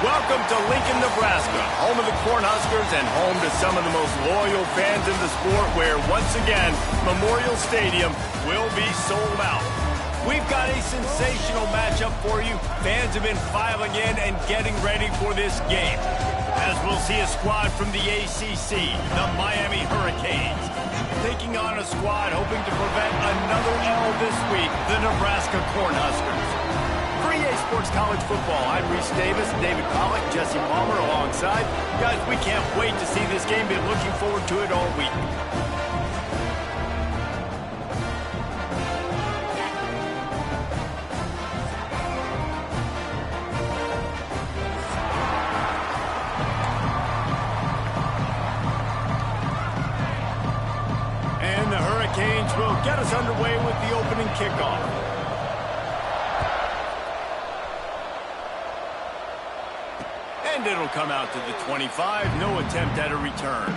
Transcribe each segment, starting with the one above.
Welcome to Lincoln, Nebraska, home of the Cornhuskers and home to some of the most loyal fans in the sport where, once again, Memorial Stadium will be sold out. We've got a sensational matchup for you. Fans have been filing in and getting ready for this game, as we'll see a squad from the ACC, the Miami Hurricanes, taking on a squad hoping to prevent another L this week, the Nebraska Cornhuskers. For EA Sports College Football, I'm Reese Davis, David Pollock, Jesse Palmer alongside. Guys, we can't wait to see this game. Been looking forward to it all week. And the Hurricanes will get us underway with the opening kickoff. And it'll come out to the 25. No attempt at a return.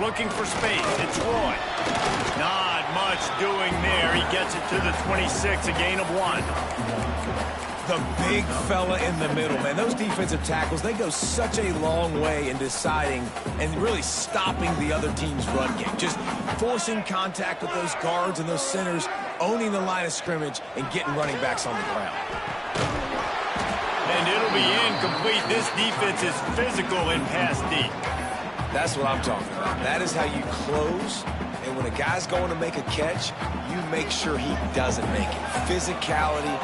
Looking for space. It's Roy. Not much doing there. He gets it to the 26, a gain of 1. The big fella in the middle, man. Those defensive tackles, they go such a long way in deciding and really stopping the other team's run game. Just forcing contact with those guards and those centers, owning the line of scrimmage, and getting running backs on the ground. And it'll be incomplete. This defense is physical in pass deep. That's what I'm talking about. That is how you close. And when a guy's going to make a catch, you make sure he doesn't make it. Physicality,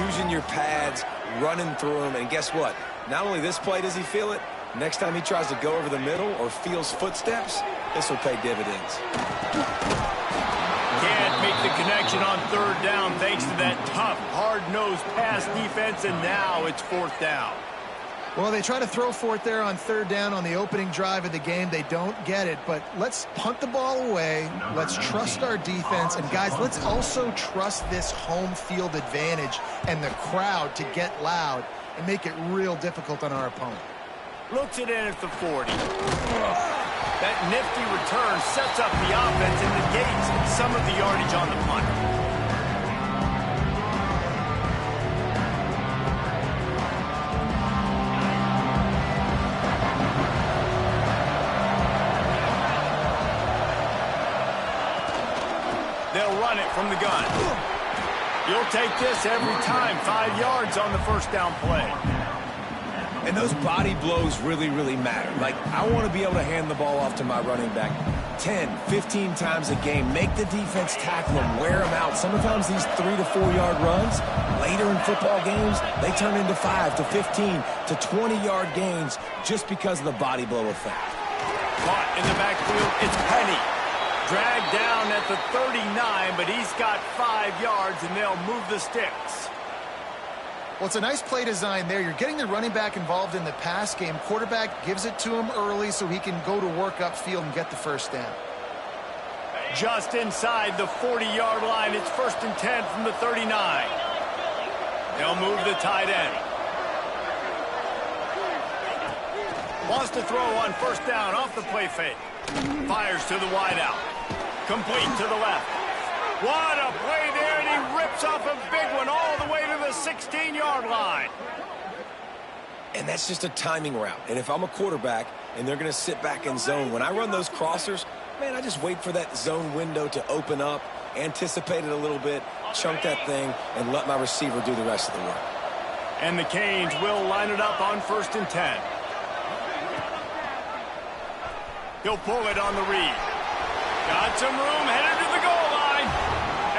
using your pads, running through them. And guess what? Not only this play does he feel it, next time he tries to go over the middle or feels footsteps, this will pay dividends. Can't make the connection on third down thanks to that tough, hard-nosed pass defense, and now it's fourth down. Well, they try to throw for it there on third down on the opening drive of the game. They don't get it, but let's punt the ball away. Let's trust our defense. And, guys, let's also trust this home field advantage and the crowd to get loud and make it real difficult on our opponent. Looks it in at the 40. That nifty return sets up the offense and negates some of the yardage on the punt. They'll run it from the gun. You'll take this every time. 5 yards on the first down play. And those body blows really, really matter. Like, I want to be able to hand the ball off to my running back 10, 15 times a game. Make the defense tackle them, wear them out. Sometimes these 3 to 4 yard runs, later in football games, they turn into 5 to 15 to 20 yard gains just because of the body blow effect. Caught in the backfield, it's Penny. Dragged down at the 39, but he's got 5 yards, and they'll move the sticks. Well, it's a nice play design there. You're getting the running back involved in the pass game. Quarterback gives it to him early so he can go to work upfield and get the first down. Just inside the 40-yard line, it's 1st and 10 from the 39. They'll move the tight end. Wants to throw on first down off the play fake. Fires to the wideout. Complete to the left. What a play there, and he rips off a big one all the way to the 16-yard line. And that's just a timing route. And if I'm a quarterback and they're going to sit back in zone, when I run those crossers, man, I just wait for that zone window to open up, anticipate it a little bit, chunk that thing, and let my receiver do the rest of the work. And the Canes will line it up on 1st and 10. He'll pull it on the read. Got some room, headed to the goal line.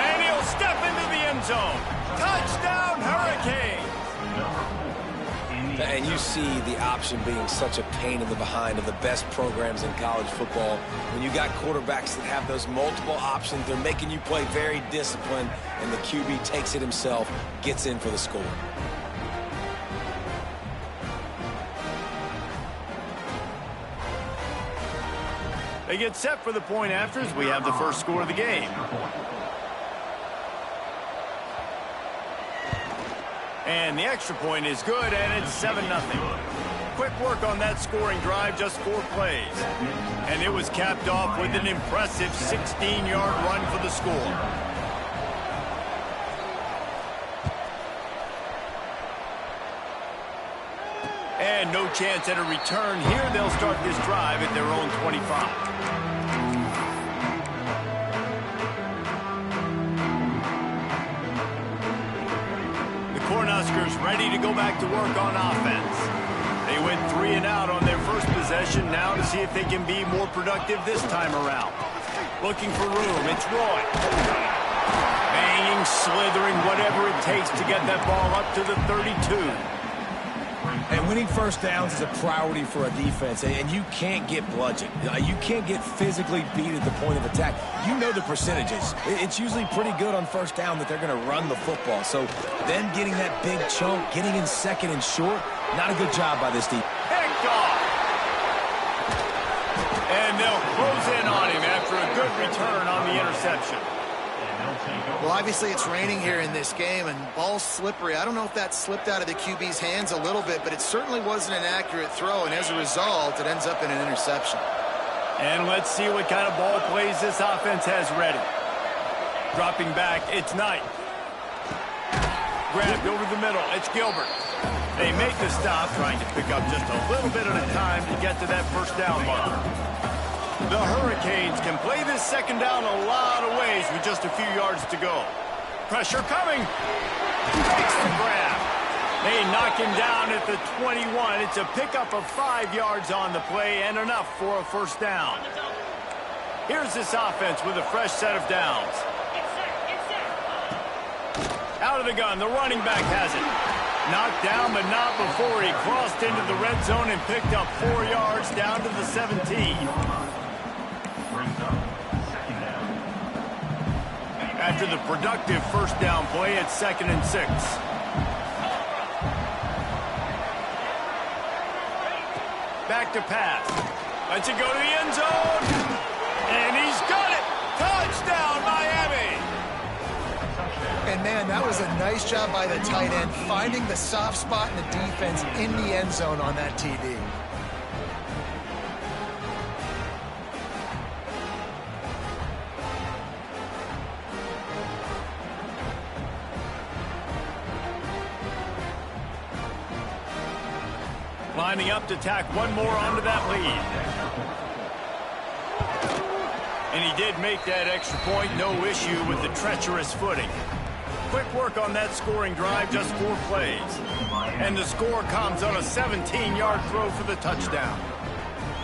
And he'll step into the end zone. Touchdown, Hurricanes! And you see the option being such a pain in the behind of the best programs in college football. When you got quarterbacks that have those multiple options, they're making you play very disciplined, and the QB takes it himself, gets in for the score. They get set for the point after as we have the first score of the game. And the extra point is good, and it's 7-0. Quick work on that scoring drive, just 4 plays. And it was capped off with an impressive 16-yard run for the score. And no chance at a return here. They'll start this drive at their own 25. Cornhuskers ready to go back to work on offense. They went 3 and out on their first possession, now to see if they can be more productive this time around. Looking for room, it's Roy. Banging, slithering, whatever it takes to get that ball up to the 32. And winning first downs is a priority for a defense, and you can't get bludgeoned. You can't get physically beat at the point of attack. You know the percentages. It's usually pretty good on first down that they're going to run the football. So them getting that big chunk, getting in second and short, not a good job by this team. Picked off. And they'll close in on him after a good return on the interception. Well, obviously it's raining here in this game, and ball's slippery. I don't know if that slipped out of the QB's hands a little bit, but it certainly wasn't an accurate throw, and as a result, it ends up in an interception. And let's see what kind of ball plays this offense has ready. Dropping back, it's Knight. Grabbed over the middle, it's Gilbert. They make the stop, trying to pick up just a little bit at a time to get to that first down marker. The Hurricanes can play this second down a lot of ways with just a few yards to go. Pressure coming. Makes the grab. They knock him down at the 21. It's a pickup of 5 yards on the play and enough for a first down. Here's this offense with a fresh set of downs. Out of the gun, the running back has it. Knocked down, but not before he crossed into the red zone and picked up 4 yards down to the 17. After the productive first down play, it's 2nd and 6. Back to pass. Lets it go to the end zone. And he's got it. Touchdown, Miami. And, man, that was a nice job by the tight end, finding the soft spot in the defense in the end zone on that TD. Lining up to tack one more onto that lead. And he did make that extra point, no issue with the treacherous footing. Quick work on that scoring drive, just 4 plays. And the score comes on a 17-yard throw for the touchdown.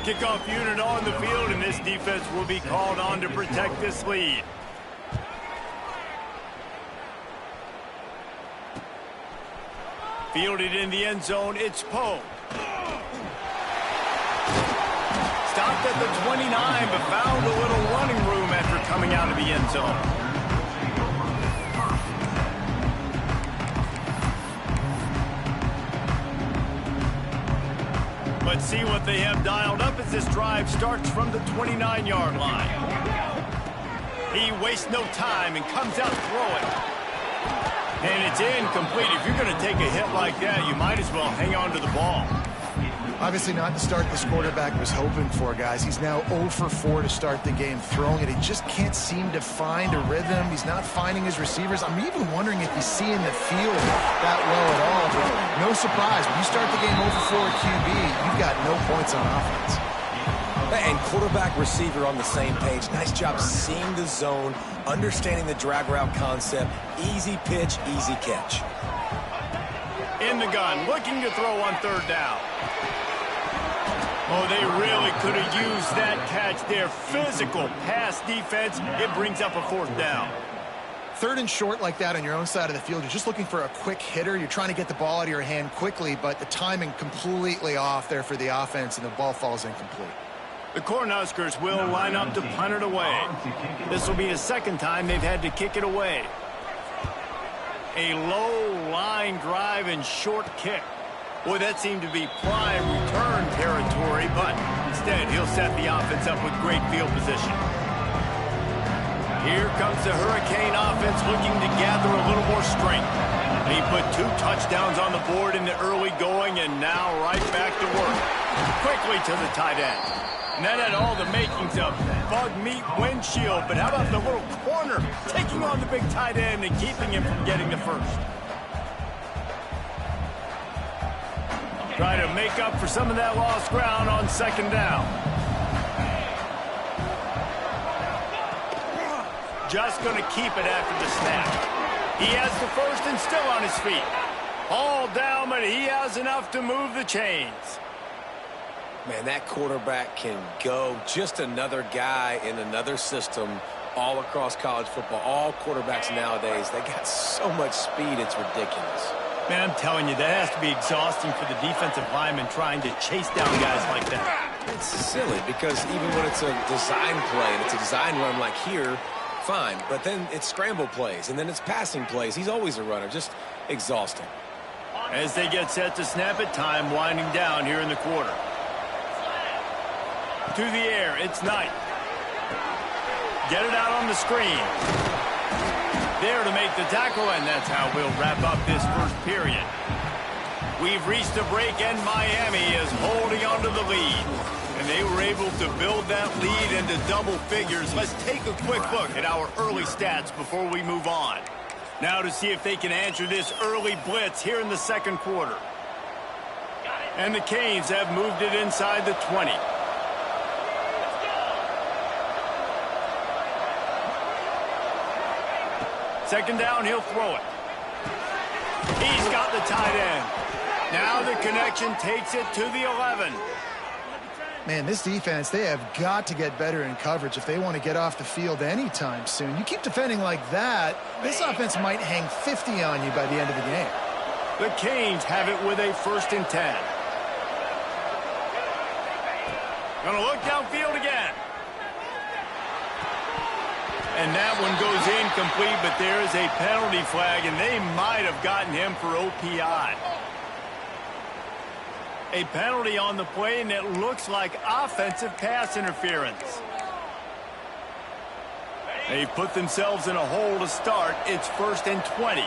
Kickoff unit on the field, and this defense will be called on to protect this lead. Fielded in the end zone, it's Poe. Stopped at the 29, but found a little running room after coming out of the end zone. Let's see what they have dialed up as this drive starts from the 29-yard line. He wastes no time and comes out throwing. And it's incomplete. If you're going to take a hit like that, you might as well hang on to the ball. Obviously not the start this quarterback was hoping for, guys. He's now 0 for 4 to start the game throwing it. He just can't seem to find a rhythm. He's not finding his receivers. I'm even wondering if he's seeing the field that well at all. But no surprise. When you start the game 0 for 4 at QB, you've got no points on offense. And quarterback receiver on the same page. Nice job seeing the zone, understanding the drag route concept. Easy pitch, easy catch. In the gun, looking to throw on 3rd down. Oh, they really could have used that catch there. Physical pass defense. It brings up a 4th down. 3rd and short like that on your own side of the field. You're just looking for a quick hitter. You're trying to get the ball out of your hand quickly, but the timing completely off there for the offense, and the ball falls incomplete. The Cornhuskers will line up to punt it away. This will be the 2nd time they've had to kick it away. A low line drive and short kick. Boy, that seemed to be prime return territory, but Instead, he'll set the offense up with great field position. Here comes the Hurricane offense looking to gather a little more strength. He put 2 touchdowns on the board in the early going, and now right back to work. Quickly to the tight end. And that had all the makings of bug meat windshield, but how about the little corner taking on the big tight end and keeping him from getting the first? Trying to make up for some of that lost ground on second down. Just going to keep it after the snap. He has the first and still on his feet. All down, but he has enough to move the chains. Man, that quarterback can go. Just another guy in another system all across college football. All quarterbacks nowadays, they got so much speed, it's ridiculous. Man, I'm telling you, that has to be exhausting for the defensive lineman trying to chase down guys like that. It's silly because even when it's a design play and it's a design run like here, fine. But then it's scramble plays and then it's passing plays. He's always a runner, just exhausting. As they get set to snap it, time winding down here in the quarter. To the air, it's Knight. Get it out on the screen. There to make the tackle, and that's how we'll wrap up this first period. We've reached a break, and Miami is holding on to the lead. And they were able to build that lead into double figures. Let's take a quick look at our early stats before we move on. Now to see if they can answer this early blitz here in the second quarter. And the Canes have moved it inside the 20. Second down, he'll throw it. He's got the tight end. Now the connection takes it to the 11. Man, this defense, they have got to get better in coverage if they want to get off the field anytime soon. You keep defending like that, this offense might hang 50 on you by the end of the game. The Canes have it with a 1st and 10. Gonna look downfield again. And that one goes incomplete, but there is a penalty flag, and they might have gotten him for OPI. A penalty on the play, and it looks like offensive pass interference. They put themselves in a hole to start. It's 1st and 20.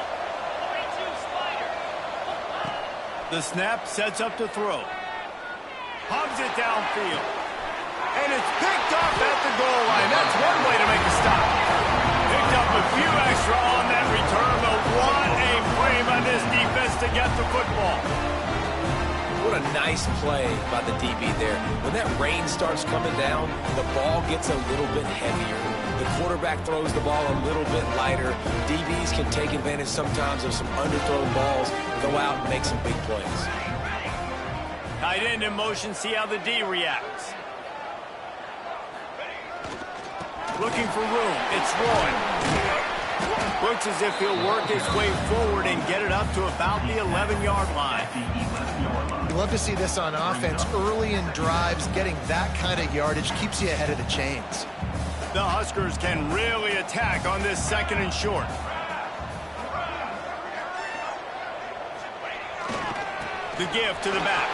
The snap sets up to throw. Hubs it downfield. And it's picked up at the goal line. That's one way to make a stop. Picked up a few extra on that return, but what a play by this defense to get the football. What a nice play by the DB there. When that rain starts coming down, the ball gets a little bit heavier. The quarterback throws the ball a little bit lighter. DBs can take advantage sometimes of some underthrown balls, go out and make some big plays. Tight end in motion, see how the D reacts. Looking for room. It's Roy. Looks as if he'll work his way forward and get it up to about the 11-yard line. You love to see this on offense. Early in drives, getting that kind of yardage keeps you ahead of the chains. The Huskers can really attack on this 2nd and short. The give to the back.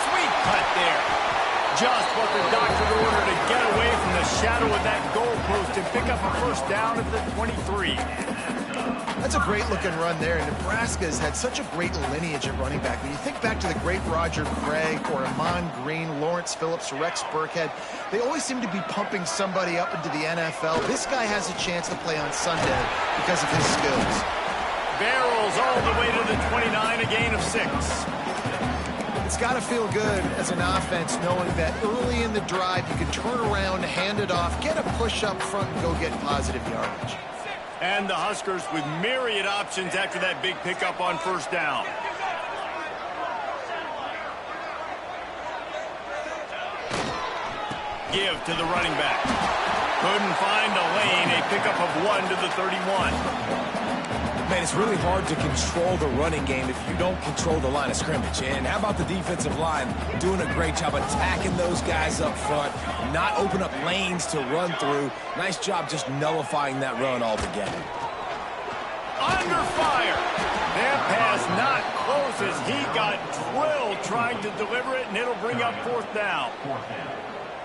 Sweet cut there. Just what the doctor ordered to get away from the shadow of that goalpost and pick up a 1st down at the 23. That's a great-looking run there. Nebraska's had such a great lineage at running back. When you think back to the great Roger Craig or Amon Green, Lawrence Phillips, Rex Burkhead, they always seem to be pumping somebody up into the NFL. This guy has a chance to play on Sunday because of his skills. Barrels all the way to the 29, a gain of 6. It's got to feel good as an offense knowing that early in the drive you can turn around, hand it off, get a push up front, and go get positive yardage. And the Huskers with myriad options after that big pickup on 1st down. Give to the running back. Couldn't find a lane, a pickup of 1 to the 31. Man, it's really hard to control the running game if you don't control the line of scrimmage. And how about the defensive line doing a great job attacking those guys up front, not open up lanes to run through. Nice job just nullifying that run altogether. Under fire. That pass not close as he got drilled trying to deliver it, and it'll bring up 4th down.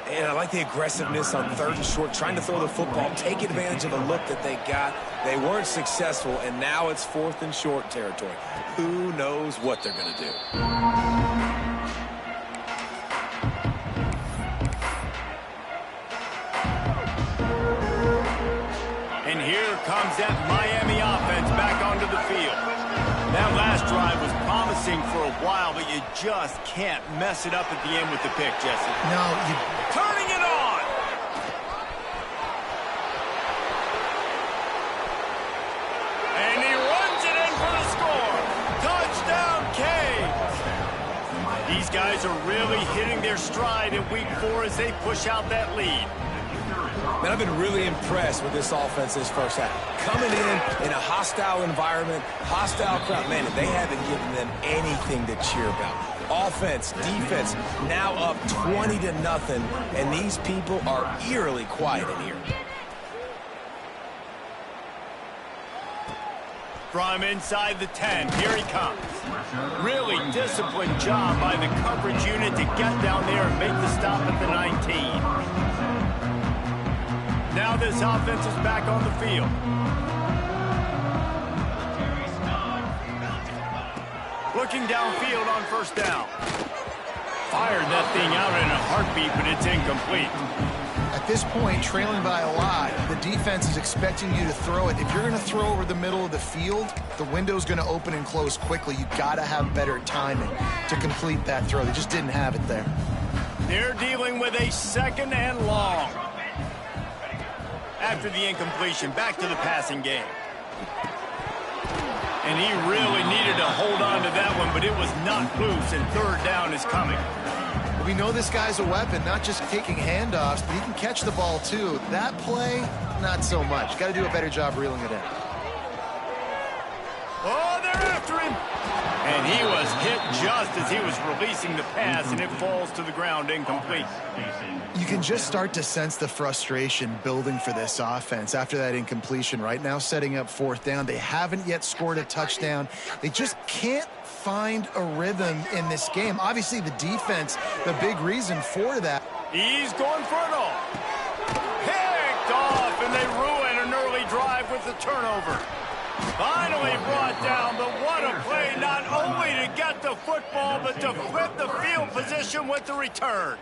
And I like the aggressiveness on 3rd and short, trying to throw the football, take advantage of the look that they got. They weren't successful, and now it's 4th and short territory. Who knows what they're going to do? And here comes that Miami offense back onto the field. That last drive was promising for a while, but you just can't mess it up at the end with the pick, Jesse. No, Turning it on! And he runs it in for the score. Touchdown, Canes! These guys are really hitting their stride in Week 4 as they push out that lead. Man, I've been really impressed with this offense this first half. Coming in a hostile environment, hostile crowd, man, they haven't given them anything to cheer about. Offense, defense, now up 20-0, and these people are eerily quiet in here. From inside the 10, here he comes. Really disciplined job by the coverage unit to get down there and make the stop at the 19. Now this offense is back on the field. Looking downfield on 1st down. Fired that thing out in a heartbeat, but it's incomplete. at this point, trailing by a lot, the defense is expecting you to throw it. If you're going to throw over the middle of the field, the window's going to open and close quickly. You got to have better timing to complete that throw. They just didn't have it there. They're dealing with a 2nd and long. After the incompletion, back to the passing game. And he really needed to hold on to that one, but it was not loose, and 3rd down is coming. We know this guy's a weapon, not just taking handoffs, but he can catch the ball too. That play, not so much. Got to do a better job reeling it in. Oh, they're after him. And he was hit just as he was releasing the pass, and it falls to the ground incomplete. You can just start to sense the frustration building for this offense after that incompletion. Right now, setting up 4th down. They haven't yet scored a touchdown. They just can't find a rhythm in this game. Obviously, the defense, the big reason for that. He's going for it all. Picked off, and they ruin an early drive with the turnover. Finally brought down, but what a play, not only to get the football, but to flip the field position with the return.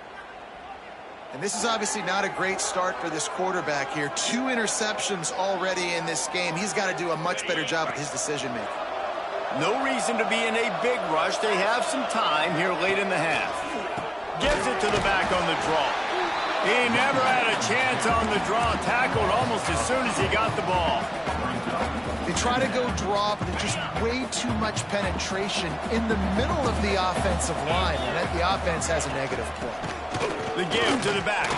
And this is obviously not a great start for this quarterback here. 2 interceptions already in this game. He's got to do a much better job with his decision-making. No reason to be in a big rush. They have some time here late in the half. Gives it to the back on the draw. He never had a chance on the draw. Tackled almost as soon as he got the ball. They try to go draw, but there's just way too much penetration in the middle of the offensive line, and that the offense has a negative play. The give to the back.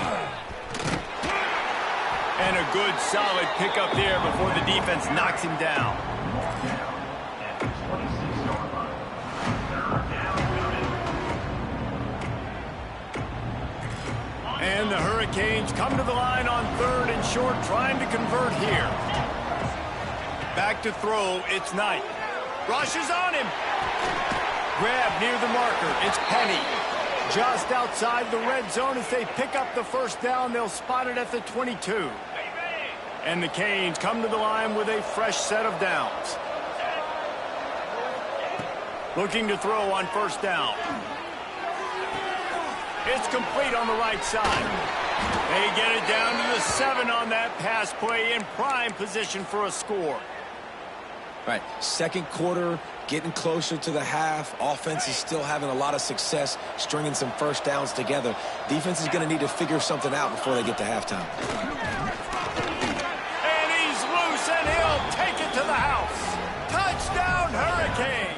And a good, solid pickup there before the defense knocks him down. And the Hurricanes come to the line on 3rd and short, trying to convert here. Back to throw, it's Knight. Rushes on him. Grab near the marker, it's Penny. Just outside the red zone as they pick up the 1st down. They'll spot it at the 22. And the Canes come to the line with a fresh set of downs. Looking to throw on 1st down. It's complete on the right side. They get it down to the 7 on that pass play, in prime position for a score. All right, 2nd quarter, getting closer to the half. Offense is still having a lot of success stringing some 1st downs together. Defense is going to need to figure something out before they get to halftime. And he's loose, and he'll take it to the house. Touchdown, Hurricane.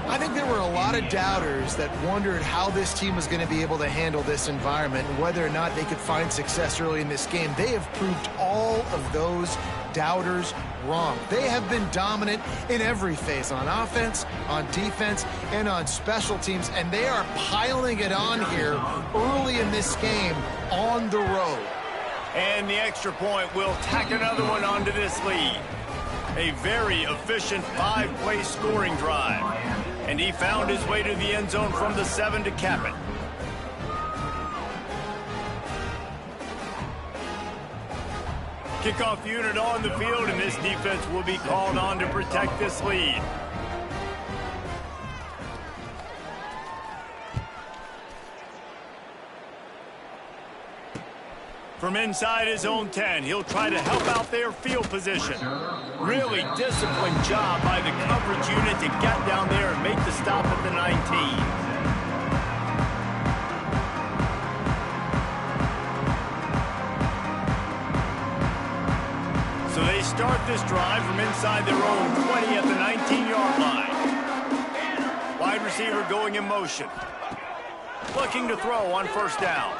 I think there were a lot of doubters that wondered how this team was going to be able to handle this environment and whether or not they could find success early in this game. They have proved all of those doubters wrong. They have been dominant in every phase, on offense, on defense, and on special teams, and they are piling it on here early in this game on the road. And the extra point will tack another one onto this lead. A very efficient 5-play scoring drive. And he found his way to the end zone from the 7 to cap it. Kickoff unit on the field, and this defense will be called on to protect this lead. From inside his own 10, he'll try to help out their field position. Really disciplined job by the coverage unit to get down there and make the stop at the 19. So they start this drive from inside their own 20 at the 19-yard line. Wide receiver going in motion. Looking to throw on first down.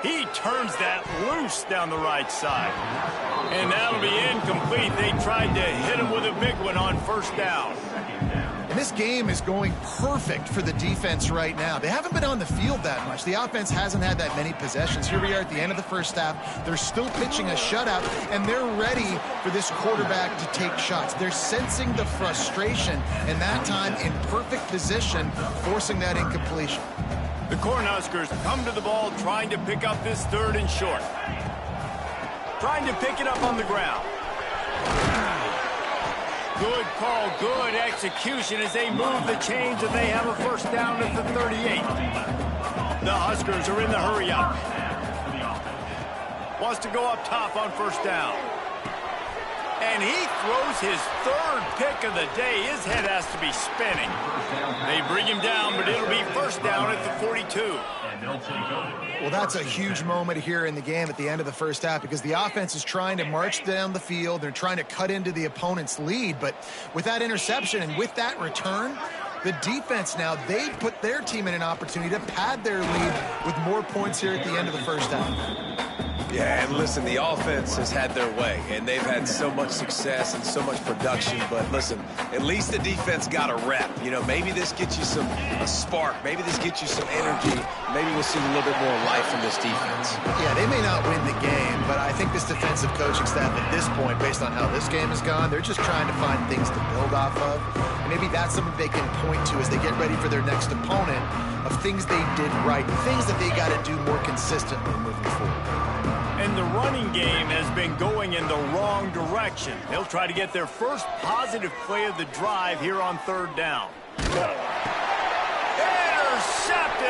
He turns that loose down the right side. And that'll be incomplete. They tried to hit him with a big one on first down. And this game is going perfect for the defense right now. They haven't been on the field that much. The offense hasn't had that many possessions. Here we are at the end of the first half. They're still pitching a shutout, and they're ready for this quarterback to take shots. They're sensing the frustration, and that time in perfect position, forcing that incompletion. The Cornhuskers come to the ball trying to pick up this 3rd and short. Trying to pick it up on the ground. Good call, good execution as they move the chains, and they have a first down at the 38. The Huskers are in the hurry up. Wants to go up top on first down. And he throws his 3rd pick of the day. His head has to be spinning. They bring him down, but it'll be first down at the 42. Well, that's a huge moment here in the game at the end of the first half because the offense is trying to march down the field. They're trying to cut into the opponent's lead. But with that interception and with that return, the defense now, they put their team in an opportunity to pad their lead with more points here at the end of the first half. Yeah, and listen, the offense has had their way, and they've had so much success and so much production. But listen, at least the defense got a rep. You know, maybe this gets you a spark. Maybe this gets you some energy. Maybe we'll see a little bit more life from this defense. Yeah, they may not win the game, but I think this defensive coaching staff at this point, based on how this game has gone, they're just trying to find things to build off of. And maybe that's something they can point to as they get ready for their next opponent of things they did right, things that they got to do more consistently moving forward. And the running game has been going in the wrong direction. They'll try to get their first positive play of the drive here on 3rd down. Intercepted.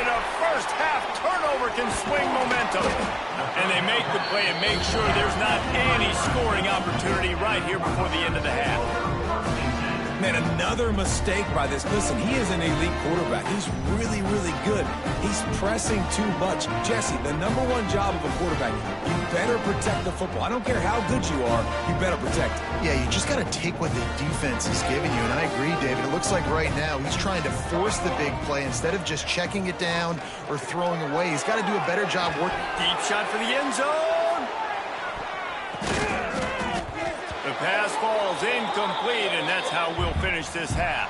A first half turnover can swing momentum. And they make the play and make sure there's not any scoring opportunity right here before the end of the half. Man, another mistake by this. Listen, he is an elite quarterback. He's really, really good. He's pressing too much. Jesse, the #1 job of a quarterback, you better protect the football. I don't care how good you are, you better protect it. Yeah, you just got to take what the defense is giving you. And I agree, David. It looks like right now he's trying to force the big play instead of just checking it down or throwing away. He's got to do a better job working. Deep shot for the end zone. The pass falls incomplete, and that's how we'll finish this half.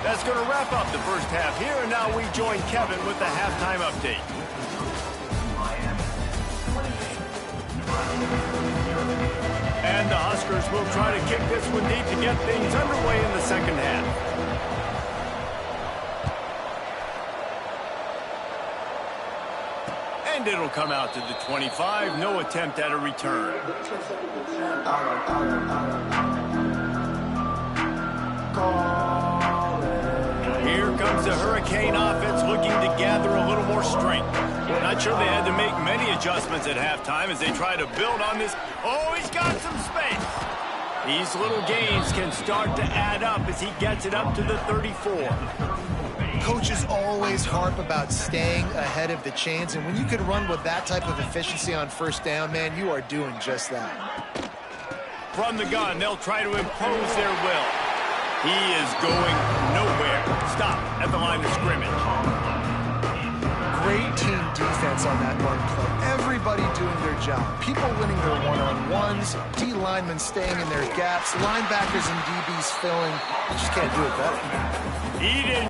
That's going to wrap up the first half here, and now we join Kevin with the halftime update. And the Huskers will try to kick this one deep to get things underway in the second half. And it'll come out to the 25. No attempt at a return. Here comes the Hurricane offense looking to gather a little more strength. Not sure they had to make many adjustments at halftime as they try to build on this. Oh, he's got some space. These little gains can start to add up as he gets it up to the 34. Coaches always harp about staying ahead of the chains, and when you can run with that type of efficiency on first down, man, you are doing just that. From the gun, they'll try to impose their will. He is going nowhere. Stop at the line of scrimmage. Great team defense on that run play. Everybody doing their job. People winning their one-on-ones, D linemen staying in their gaps, linebackers and DBs filling. You just can't do it better. He didn't.